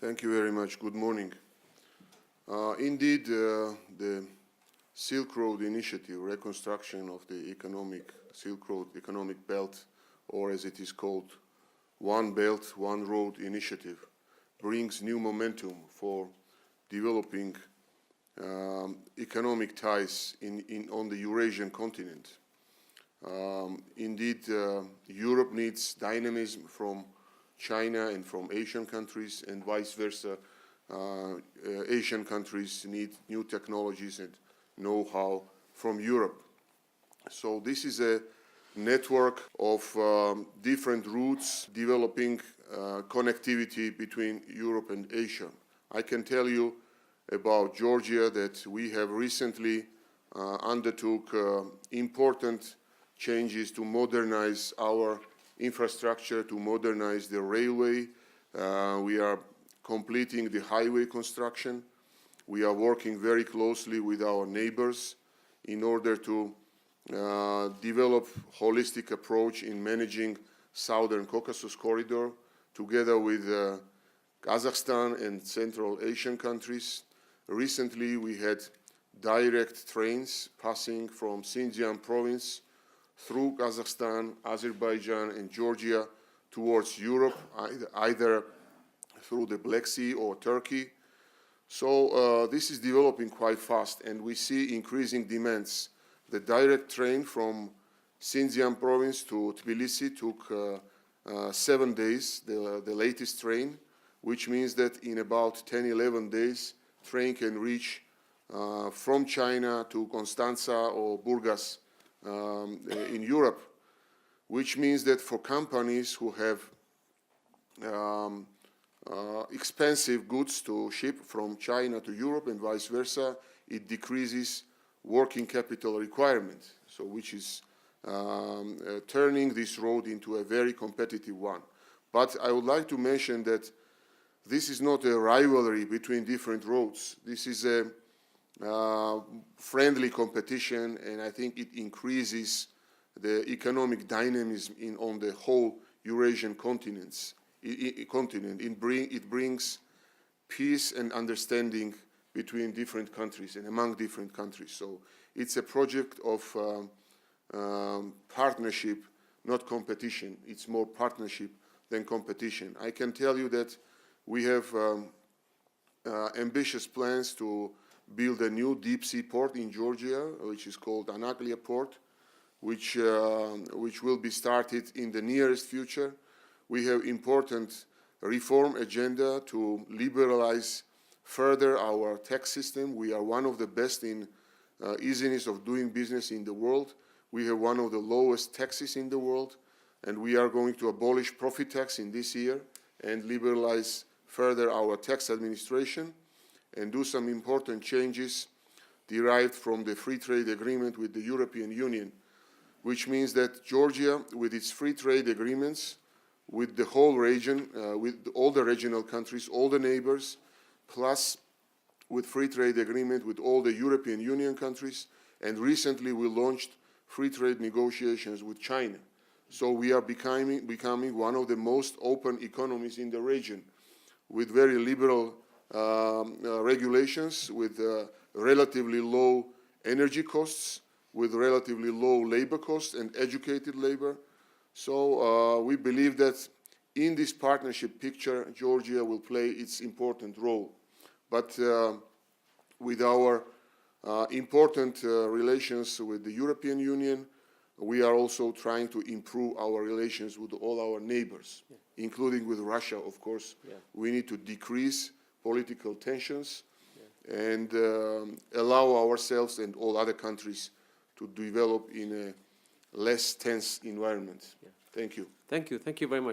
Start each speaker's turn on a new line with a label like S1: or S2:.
S1: Thank you very much. Good morning. Indeed, the Silk Road Initiative, reconstruction of the Silk Road economic belt, or as it is called, One Belt, One Road Initiative, brings new momentum for developing economic ties on the Eurasian continent. Indeed, Europe needs dynamism from China and from Asian countries, and vice versa. Asian countries need new technologies and know-how from Europe. So this is a network of different routes developing connectivity between Europe and Asia. I can tell you about Georgia that we have recently undertook important changes to modernize our infrastructure, to modernize the railway. We are completing the highway construction. We are working very closely with our neighbors in order to develop holistic approach in managing Southern Caucasus corridor together with Kazakhstan and Central Asian countries. Recently, we had direct trains passing from Xinjiang province through Kazakhstan, Azerbaijan, and Georgia towards Europe, either through the Black Sea or Turkey. So this is developing quite fast, and we see increasing demands. The direct train from Xinjiang province to Tbilisi took 7 days, the latest train, which means that in about 10-11 days, train can reach from China to Constanța or Burgas in Europe, which means that for companies who have expensive goods to ship from China to Europe and vice versa, it decreases working capital requirement, so which is turning this road into a very competitive one. But I would like to mention that this is not a rivalry between different roads. This is a friendly competition, and I think it increases the economic dynamism on the whole Eurasian continent. It brings peace and understanding between different countries and among different countries. So it's a project of partnership, not competition. It's more partnership than competition. I can tell you that we have ambitious plans to build a new deep-sea port in Georgia, which is called Anaklia Port, which will be started in the nearest future. We have important reform agenda to liberalize further our tax system. We are one of the best in easiness of doing business in the world. We have one of the lowest taxes in the world, and we are going to abolish profit tax in this year and liberalize further our tax administration and do some important changes derived from the free trade agreement with the European Union, which means that Georgia, with its free trade agreements, with the whole region, with all the regional countries, all the neighbors, plus with free trade agreement with all the European Union countries, and recently we launched free trade negotiations with China. So we are becoming one of the most open economies in the region, with very liberal regulations, with relatively low energy costs, with relatively low labor costs and educated labor. So we believe that in this partnership picture, Georgia will play its important role. But with our important relations with the European Union, we are also trying to improve our relations with all our neighbors, including with Russia, of course. We need to decrease political tensions and allow ourselves and all other countries to develop in a less tense environment. Thank you.
S2: Thank you very much.